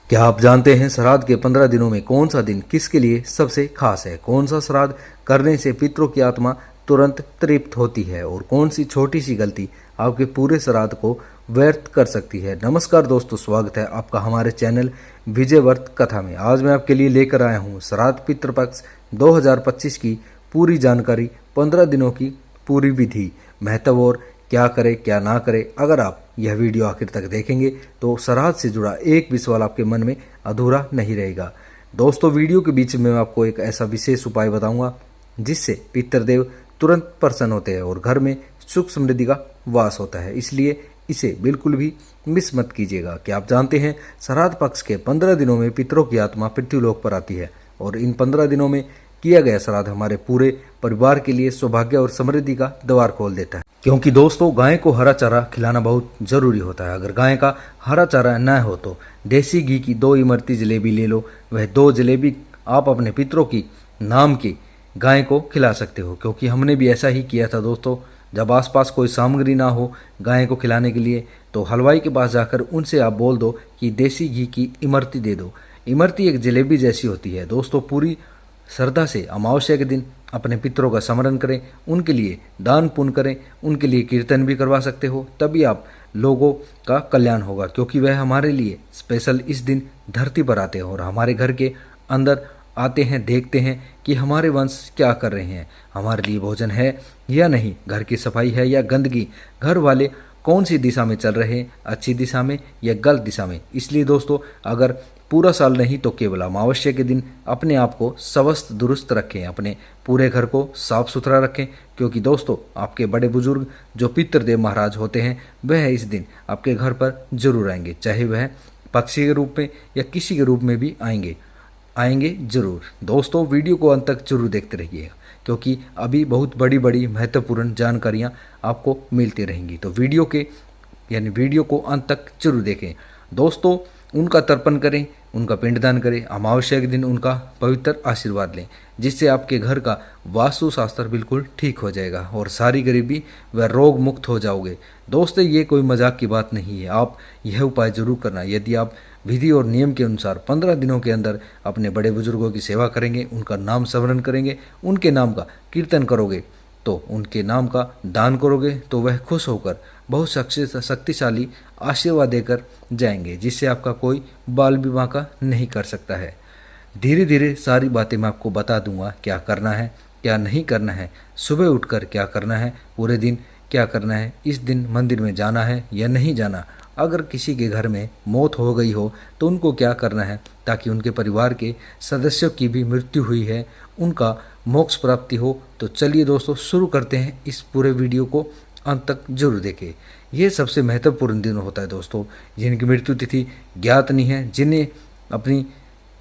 क्या आप जानते हैं श्राद्ध के 15 दिनों में कौन सा दिन किसके लिए सबसे खास है? कौन सा श्राद्ध करने से पितरों की आत्मा तुरंत तृप्त होती है और कौन सी छोटी सी गलती आपके पूरे श्राद्ध को व्यर्थ कर सकती है? नमस्कार दोस्तों, स्वागत है आपका हमारे चैनल विजय व्रत कथा में। आज मैं आपके लिए लेकर आया हूँ श्राद्ध पितृपक्ष 2025 की पूरी जानकारी, 15 दिनों की पूरी विधि, महत्व और क्या करे क्या ना करे। अगर आप यह वीडियो आखिर तक देखेंगे तो श्राद्ध से जुड़ा एक भी सवाल आपके मन में अधूरा नहीं रहेगा। दोस्तों, वीडियो के बीच में मैं आपको एक ऐसा विशेष उपाय बताऊंगा जिससे पितृदेव तुरंत प्रसन्न होते हैं और घर में सुख समृद्धि का वास होता है। इसलिए इसे बिल्कुल भी मिस मत कीजिएगा। क्या आप जानते हैं श्राद्ध पक्ष के 15 दिनों में पितरों की आत्मा पृथ्वीलोक पर आती है और इन 15 दिनों में किया गया श्राद्ध हमारे पूरे परिवार के लिए सौभाग्य और समृद्धि का द्वार खोल देता है। क्योंकि दोस्तों, गाय को हरा चारा खिलाना बहुत जरूरी होता है। अगर गाय का हरा चारा न हो तो देसी घी की 2 इमरती जलेबी ले लो। वह 2 जलेबी आप अपने पितरों की नाम की गाय को खिला सकते हो, क्योंकि हमने भी ऐसा ही किया था दोस्तों। जब आसपास कोई सामग्री ना हो गाय को खिलाने के लिए तो हलवाई के पास जाकर उनसे आप बोल दो कि देसी घी की इमरती दे दो। इमरती एक जलेबी जैसी होती है दोस्तों। पूरी श्रद्धा से अमावस्या के दिन अपने पितरों का स्मरण करें, उनके लिए दान पुण्य करें, उनके लिए कीर्तन भी करवा सकते हो। तभी आप लोगों का कल्याण होगा, क्योंकि वह हमारे लिए स्पेशल इस दिन धरती पर आते हैं और हमारे घर के अंदर आते हैं, देखते हैं कि हमारे वंश क्या कर रहे हैं, हमारे लिए भोजन है या नहीं, घर की सफाई है या गंदगी, घर वाले कौन सी दिशा में चल रहे हैं, अच्छी दिशा में या गलत दिशा में। इसलिए दोस्तों, अगर पूरा साल नहीं तो केवल अमावस्या के दिन अपने आप को स्वस्थ दुरुस्त रखें, अपने पूरे घर को साफ सुथरा रखें, क्योंकि दोस्तों आपके बड़े बुजुर्ग जो पितृदेव महाराज होते हैं वह इस दिन आपके घर पर जरूर आएंगे, चाहे वह पक्षी के रूप में या किसी के रूप में भी आएंगे जरूर। दोस्तों, वीडियो को अंत तक जरूर देखते रहिएगा, क्योंकि अभी बहुत बड़ी बड़ी महत्वपूर्ण जानकारियाँ आपको मिलती रहेंगी। तो वीडियो को अंत तक जरूर देखें। दोस्तों, उनका तर्पण करें, उनका पिंडदान करें, अमावस्या के दिन उनका पवित्र आशीर्वाद लें, जिससे आपके घर का वास्तु शास्त्र बिल्कुल ठीक हो जाएगा और सारी गरीबी व रोग मुक्त हो जाओगे। दोस्तों, ये कोई मजाक की बात नहीं है, आप यह उपाय जरूर करना। यदि आप विधि और नियम के अनुसार 15 दिनों के अंदर अपने बड़े बुजुर्गों की सेवा करेंगे, उनका नाम स्मरण करेंगे, उनके नाम का कीर्तन करोगे, तो उनके नाम का दान करोगे, तो वह खुश होकर बहुत शक्तिशाली आशीर्वाद देकर जाएंगे, जिससे आपका कोई बाल भी बांका नहीं कर सकता है। धीरे धीरे सारी बातें मैं आपको बता दूंगा, क्या करना है क्या नहीं करना है, सुबह उठकर क्या करना है, पूरे दिन क्या करना है, इस दिन मंदिर में जाना है या नहीं जाना, अगर किसी के घर में मौत हो गई हो तो उनको क्या करना है ताकि उनके परिवार के सदस्यों की भी मृत्यु हुई है उनका मोक्ष प्राप्ति हो। तो चलिए दोस्तों, शुरू करते हैं। इस पूरे वीडियो को अंत तक जरूर देखें। ये सबसे महत्वपूर्ण दिन होता है दोस्तों, जिनकी मृत्यु तिथि ज्ञात नहीं है, जिन्हें अपनी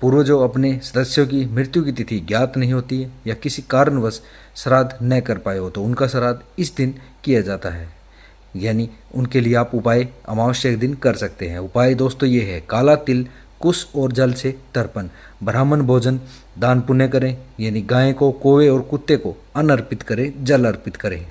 पूर्वजों अपने सदस्यों की मृत्यु की तिथि ज्ञात नहीं होती है या किसी कारणवश श्राद्ध न कर पाए हो तो उनका श्राद्ध इस दिन किया जाता है। यानी उनके लिए आप उपाय अमावस्या के दिन कर सकते हैं। उपाय दोस्तों ये है: काला तिल, कुश और जल से तर्पण, ब्राह्मण भोजन, दान पुण्य करें, यानी गाय को, कौवे और कुत्ते को अन्न अर्पित करें, जल अर्पित करें।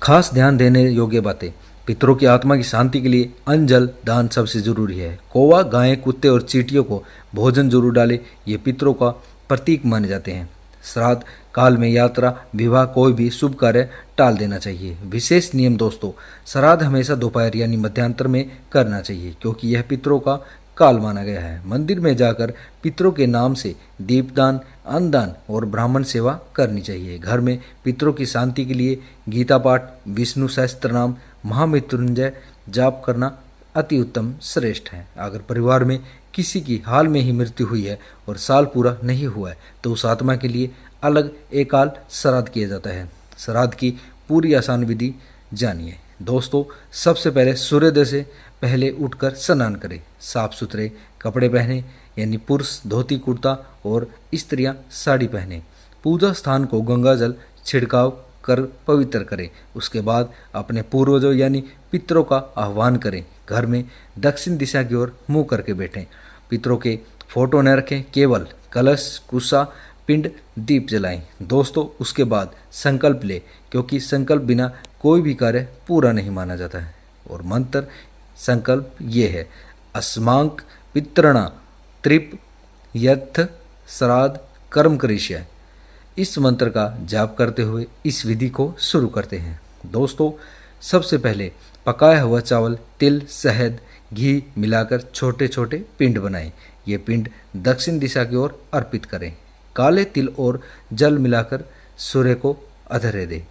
खास ध्यान देने योग्य बातें: पितरों की आत्मा की शांति के लिए अन्न जल दान सबसे जरूरी है। कौवा, गाय, कुत्ते और चींटियों को भोजन जरूर डालें, ये पितरों का प्रतीक माने जाते हैं। श्राद्ध काल में यात्रा, विवाह, कोई भी शुभ कार्य टाल देना चाहिए। विशेष नियम दोस्तों: श्राद्ध हमेशा दोपहर यानी मध्यांतर में करना चाहिए, क्योंकि यह पितरों का काल माना गया है। मंदिर में जाकर पितरों के नाम से दीपदान, अन्नदान और ब्राह्मण सेवा करनी चाहिए। घर में पितरों की शांति के लिए गीता पाठ, विष्णु सहस्त्र नाम, महामृत्युंजय जाप करना अति उत्तम श्रेष्ठ है। अगर परिवार में किसी की हाल में ही मृत्यु हुई है और साल पूरा नहीं हुआ है तो उस आत्मा के लिए अलग एकाल श्राद्ध किया जाता है। श्राद्ध की पूरी आसान विधि जानिए दोस्तों। सबसे पहले सूर्योदय से पहले उठकर स्नान करें, साफ सुथरे कपड़े पहने, यानी पुरुष धोती कुर्ता और स्त्रियां साड़ी पहने। पूजा स्थान को गंगा जल छिड़काव कर पवित्र करें। उसके बाद अपने पूर्वजों यानी पितरों का आह्वान करें। घर में दक्षिण दिशा की ओर मुंह करके बैठें। पितरों के फोटो न रखें, केवल कलश, कुसा, पिंड, दीप जलाएं। दोस्तों, उसके बाद संकल्प ले, क्योंकि संकल्प बिना कोई भी कार्य पूरा नहीं माना जाता है। और मंत्र संकल्प ये है: अस्माक पितृणा तृप यथ श्राद्ध कर्म करिष्य। इस मंत्र का जाप करते हुए इस विधि को शुरू करते हैं। दोस्तों, सबसे पहले पकाया हुआ चावल, तिल, शहद, घी मिलाकर छोटे छोटे पिंड बनाएं। ये पिंड दक्षिण दिशा की ओर अर्पित करें। काले तिल और जल मिलाकर सूर्य को अर्घ्य दें।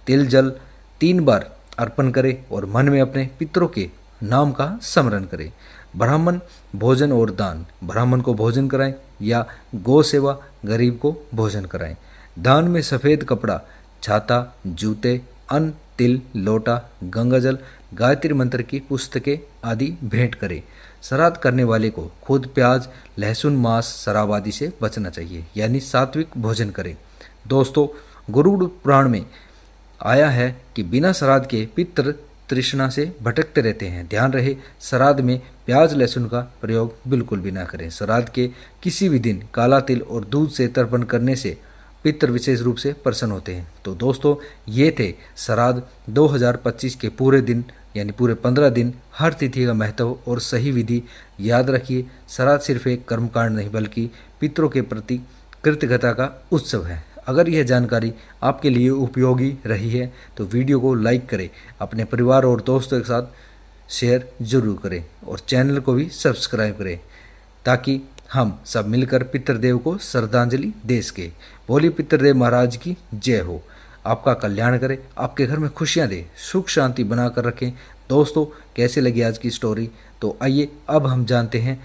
तिल जल 3 बार अर्पण करें और मन में अपने पितरों के नाम का स्मरण करें। ब्राह्मण भोजन और दान, ब्राह्मण को भोजन कराएं या गौ सेवा, गरीब को भोजन कराएं। दान में सफ़ेद कपड़ा, छाता, जूते, अन्न, तिल, लोटा, गंगाजल, गायत्री मंत्र की पुस्तकें आदि भेंट करें। श्राद्ध करने वाले को खुद प्याज, लहसुन, मांस, शराब आदि से बचना चाहिए, यानी सात्विक भोजन करें। दोस्तों, गरुड़ पुराण में आया है कि बिना श्राद्ध के पितृ तृष्णा से भटकते रहते हैं। ध्यान रहे, श्राद्ध में प्याज लहसुन का प्रयोग बिल्कुल भी ना करें। श्राद्ध के किसी भी दिन काला तिल और दूध से तर्पण करने से पितृ विशेष रूप से प्रसन्न होते हैं। तो दोस्तों, ये थे श्राद्ध 2025 के पूरे दिन, यानी पूरे 15 दिन, हर तिथि का महत्व और सही विधि याद रखिए। श्राद्ध सिर्फ एक कर्मकांड नहीं बल्कि पितरों के प्रति कृतज्ञता का उत्सव है। अगर यह जानकारी आपके लिए उपयोगी रही है तो वीडियो को लाइक करें, अपने परिवार और दोस्तों के साथ शेयर जरूर करें और चैनल को भी सब्सक्राइब करें ताकि हम सब मिलकर पितृदेव को श्रद्धांजलि दे सके। बोली पितृदेव महाराज की जय हो। आपका कल्याण करे, आपके घर में खुशियां दे, सुख शांति बनाकर रखें। दोस्तों, कैसे लगी आज की स्टोरी? तो आइए अब हम जानते हैं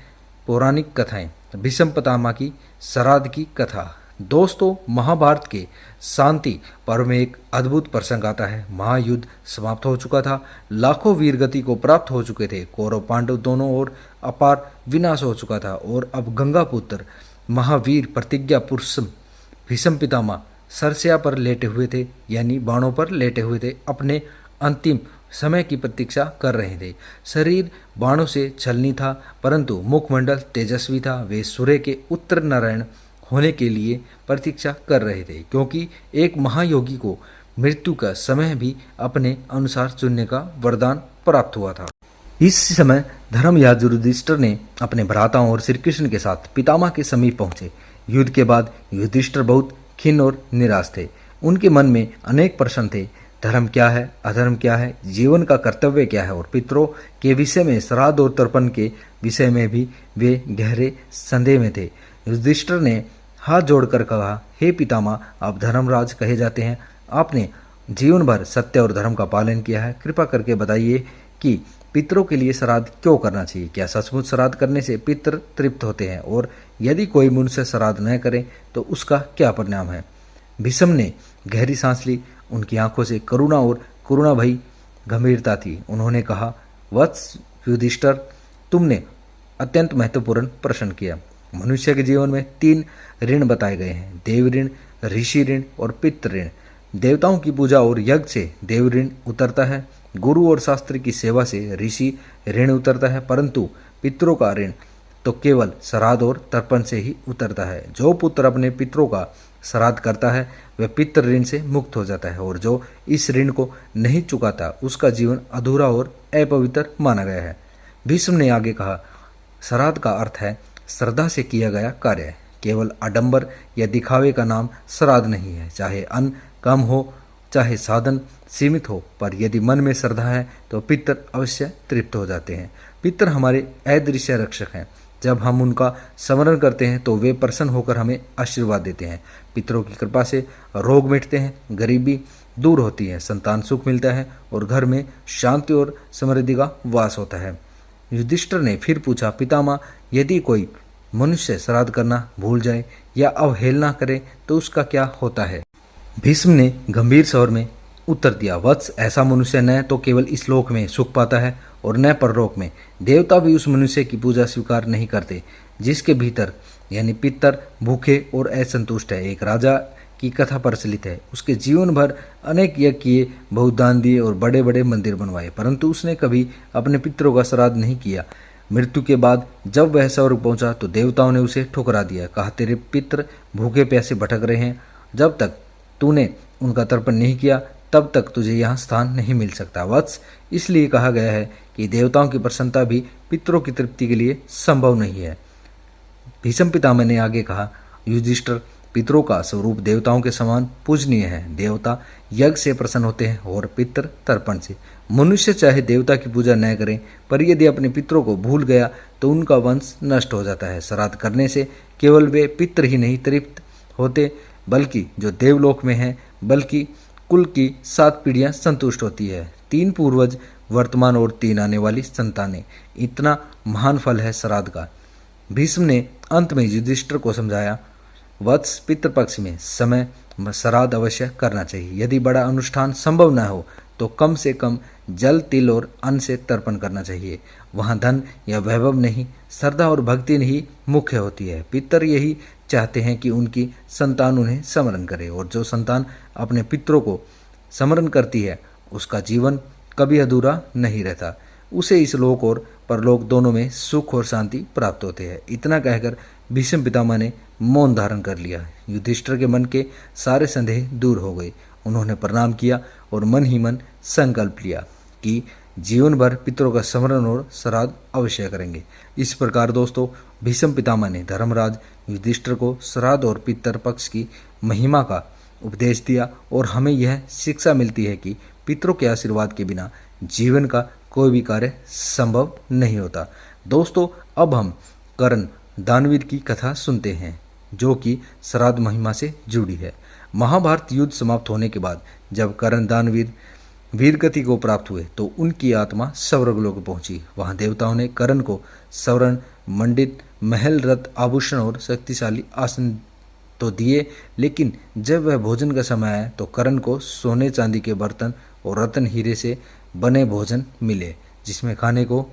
पौराणिक कथाएं। भीष्म पितामह की श्राद्ध की कथा। दोस्तों, महाभारत के शांति पर्व में एक अद्भुत प्रसंग आता है। महायुद्ध समाप्त हो चुका था, लाखों वीर गति को प्राप्त हो चुके थे, कौरव पांडव दोनों ओर अपार विनाश हो चुका था और अब गंगा पुत्र महावीर प्रतिज्ञा पुरुष भीष्म पितामह सरसया पर लेटे हुए थे, यानी बाणों पर लेटे हुए थे। अपने अंतिम समय की प्रतीक्षा कर रहे थे। शरीर बाणों से छलनी था, परंतु मुखमंडल तेजस्वी था। वे सूर्य के उत्तर नारायण होने के लिए प्रतीक्षा कर रहे थे, क्योंकि एक महायोगी को मृत्यु का समय भी अपने अनुसार चुनने का वरदान प्राप्त हुआ था। इस समय धर्मराज युधिष्ठिर ने अपने भ्राताओं और श्री कृष्ण के साथ पितामह के समीप पहुंचे। युद्ध के बाद युधिष्ठिर बहुत खिन्न और निराश थे। उनके मन में अनेक प्रश्न थे। धर्म क्या है, अधर्म क्या है, जीवन का कर्तव्य क्या है और पितरों के विषय में, श्राद्ध और तर्पण के विषय में भी वे गहरे संदेह में थे। युधिष्ठिर ने हाथ जोड़कर कहा, हे पितामह, आप धर्मराज कहे जाते हैं। आपने जीवन भर सत्य और धर्म का पालन किया है। कृपा करके बताइए कि पितरों के लिए श्राद्ध क्यों करना चाहिए? क्या सचमुच श्राद्ध करने से पितृ तृप्त होते हैं? और यदि कोई मनुष्य श्राद्ध न करे तो उसका क्या परिणाम है? भीष्म ने गहरी सांस ली। उनकी आंखों से करुणा और करुणा भई गंभीरता थी। उन्होंने कहा, वत्स युधिष्ठिर, तुमने अत्यंत महत्वपूर्ण प्रश्न किया। मनुष्य के जीवन में 3 ऋण बताए गए हैं: देव ऋण, ऋषि ऋण और पितृ ऋण। देवताओं की पूजा और यज्ञ से देव ऋण उतरता है, गुरु और शास्त्र की सेवा से ऋषि ऋण उतरता है, परंतु पितरों का ऋण तो केवल श्राद्ध और तर्पण से ही उतरता है। जो पुत्र अपने पितरों का श्राद्ध करता है वह पितृ ऋण से मुक्त हो जाता है, और जो इस ऋण को नहीं चुकाता उसका जीवन अधूरा और अपवित्र माना गया है। भीष्म ने आगे कहा, श्राद्ध का अर्थ है श्रद्धा से किया गया कार्य। केवल आडंबर या दिखावे का नाम श्राद्ध नहीं है। चाहे अन्न कम हो, चाहे साधन सीमित हो, पर यदि मन में श्रद्धा है तो पितृ अवश्य तृप्त हो जाते हैं। पितृ हमारे अदृश्य रक्षक हैं। जब हम उनका स्मरण करते हैं तो वे प्रसन्न होकर हमें आशीर्वाद देते हैं। पितरों की कृपा से रोग मिटते हैं, गरीबी दूर होती है, संतान सुख मिलता है और घर में शांति और समृद्धि का वास होता है। युधिष्ठिर ने फिर पूछा, पितामह, यदि कोई मनुष्य श्राद्ध करना भूल जाए या अवहेलना करे तो उसका क्या होता है? भीष्म ने गंभीर स्वर में उत्तर दिया, वत्स, ऐसा मनुष्य न तो केवल इस लोक में सुख पाता है और न परलोक में। देवता भी उस मनुष्य की पूजा स्वीकार नहीं करते जिसके भीतर, यानी पितर, भूखे और असंतुष्ट है। एक राजा की कथा प्रचलित है। उसके जीवन भर अनेक यज्ञ किए, बहुत दान दिए और बड़े बड़े मंदिर बनवाए, परंतु उसने कभी अपने पितरों का श्राद्ध नहीं किया। मृत्यु के बाद जब वह स्वर्ग पहुंचा तो देवताओं ने उसे ठुकरा दिया। कहा, तेरे पितर भूखे प्यासे भटक रहे हैं। जब तक तूने उनका तर्पण नहीं किया तब तक तुझे यहाँ स्थान नहीं मिल सकता। वत्स, इसलिए कहा गया है कि देवताओं की प्रसन्नता भी पितरों की तृप्ति के लिए संभव नहीं है। भीष्म पितामह ने आगे कहा, युधिष्ठिर, पितरों का स्वरूप देवताओं के समान पूजनीय है। देवता यज्ञ से प्रसन्न होते हैं और पितर तर्पण से। मनुष्य चाहे देवता की पूजा न करे, पर यदि अपने पितरों को भूल गया तो उनका वंश नष्ट हो जाता है। श्राद्ध करने से केवल वे पितर ही नहीं तृप्त होते, बल्कि जो देवलोक में हैं, बल्कि कुल की 7 पीढ़ियां संतुष्ट होती है। 3 पूर्वज, वर्तमान और 3 आने वाली संतानें, इतना महान फल है श्राद्ध का। भीष्म ने अंत में युधिष्ठिर को समझाया, वत्स, पितृपक्ष में समय श्राद्ध अवश्य करना चाहिए। यदि बड़ा अनुष्ठान संभव न हो तो कम से कम जल, तिल और अन्न से तर्पण करना चाहिए। वहाँ धन या वैभव नहीं, श्रद्धा और भक्ति नहीं मुख्य होती है। पितर यही चाहते हैं कि उनकी संतान उन्हें स्मरण करे, और जो संतान अपने पितरों को स्मरण करती है उसका जीवन कभी अधूरा नहीं रहता। उसे इस लोक और परलोक दोनों में सुख और शांति प्राप्त होते हैं। इतना कहकर भीष्म पितामह ने मौन धारण कर लिया। युधिष्ठिर के मन के सारे संदेह दूर हो गए। उन्होंने प्रणाम किया और मन ही मन संकल्प लिया कि जीवन भर पितरों का स्मरण और श्राद्ध अवश्य करेंगे। इस प्रकार दोस्तों, भीष्म पितामह ने धर्मराज युधिष्ठिर को श्राद्ध और पितर पक्ष की महिमा का उपदेश दिया, और हमें यह शिक्षा मिलती है कि पितरों के आशीर्वाद के बिना जीवन का कोई भी कार्य संभव नहीं होता। दोस्तों, अब हम कर्ण दानवीर की कथा सुनते हैं, जो कि श्राद्ध महिमा से जुड़ी है। महाभारत युद्ध समाप्त होने के बाद जब कर्ण दानवीर वीरगति को प्राप्त हुए तो उनकी आत्मा स्वर्गलोक पहुंची। वहां देवताओं ने कर्ण को स्वर्ण मंडित महल, रथ, आभूषण और शक्तिशाली आसन तो दिए, लेकिन जब वह भोजन का समय आया तो कर्ण को सोने चांदी के बर्तन और रत्न हीरे से बने भोजन मिले, जिसमें खाने को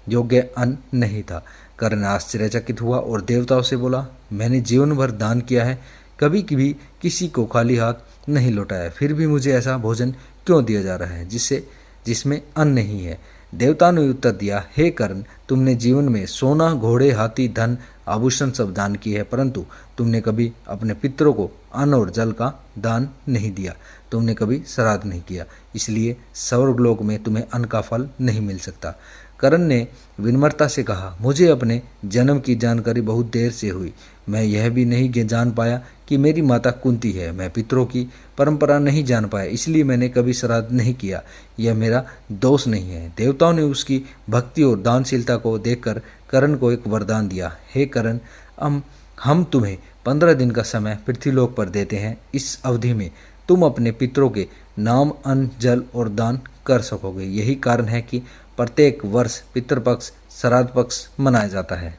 योग्य अन्न नहीं था। कर्ण आश्चर्यचकित हुआ और देवताओं से बोला, मैंने जीवन भर दान किया है, कभी कभी किसी को खाली हाथ नहीं लौटाया, फिर भी मुझे ऐसा भोजन क्यों दिया जा रहा है जिसमें अन्न नहीं है। देवताओं ने उत्तर दिया, हे कर्ण, तुमने जीवन में सोना, घोड़े, हाथी, धन, आभूषण सब दान किए हैं, परंतु तुमने कभी अपने पितरों को अन्न और जल का दान नहीं दिया। तुमने कभी श्राद्ध नहीं किया, इसलिए स्वर्गलोक में तुम्हें अन्न का फल नहीं मिल सकता। कर्ण ने विनम्रता से कहा, मुझे अपने जन्म की जानकारी बहुत देर से हुई। मैं यह भी नहीं जान पाया कि मेरी माता कुंती है। मैं पितरों की परंपरा नहीं जान पाया, इसलिए मैंने कभी श्राद्ध नहीं किया। यह मेरा दोष नहीं है। देवताओं ने उसकी भक्ति और दानशीलता को देखकर कर्ण को एक वरदान दिया, हे कर्ण, हम तुम्हें 15 दिन का समय पृथ्वीलोक पर देते हैं। इस अवधि में तुम अपने पितरों के नाम अन्न, जल और दान कर सकोगे। यही कारण है कि प्रत्येक वर्ष पितृपक्ष, श्राद्ध पक्ष मनाया जाता है।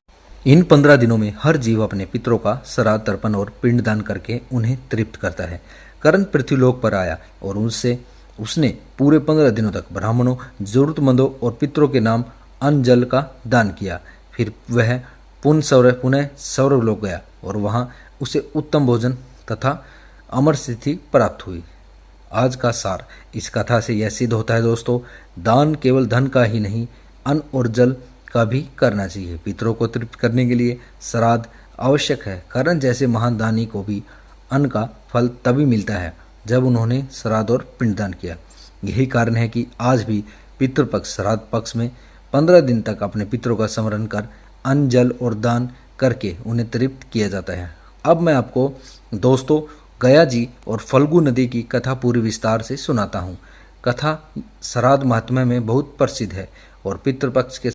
इन 15 दिनों में हर जीव अपने पितरों का श्राद्ध, तर्पण और पिंडदान करके उन्हें तृप्त करता है। कर्ण पृथ्वीलोक पर आया और उसने पूरे 15 दिनों तक ब्राह्मणों, जरूरतमंदों और पितरों के नाम अन्न, जल का दान किया। फिर वह पुनः स्वर्गलोक गया और वहां उसे उत्तम भोजन तथा अमर स्थिति प्राप्त हुई। आज का सार इस कथा से यह सिद्ध होता है दोस्तों, दान केवल धन का ही नहीं, अन्न और जल का भी करना चाहिए। पितरों को तृप्त करने के लिए श्राद्ध आवश्यक है। कर्ण जैसे महान दानी को भी अन्न का फल तभी मिलता है जब उन्होंने श्राद्ध और पिंडदान किया। यही कारण है कि आज भी पितृपक्ष, श्राद्ध पक्ष में 15 दिन तक अपने पितरों का स्मरण कर अन्न, जल और दान करके उन्हें तृप्त किया जाता है। अब मैं आपको दोस्तों गया जी और फल्गु नदी की कथा पूरी विस्तार से सुनाता हूँ। कथा श्राद्ध महात्म्य में बहुत प्रसिद्ध है और पितृपक्ष के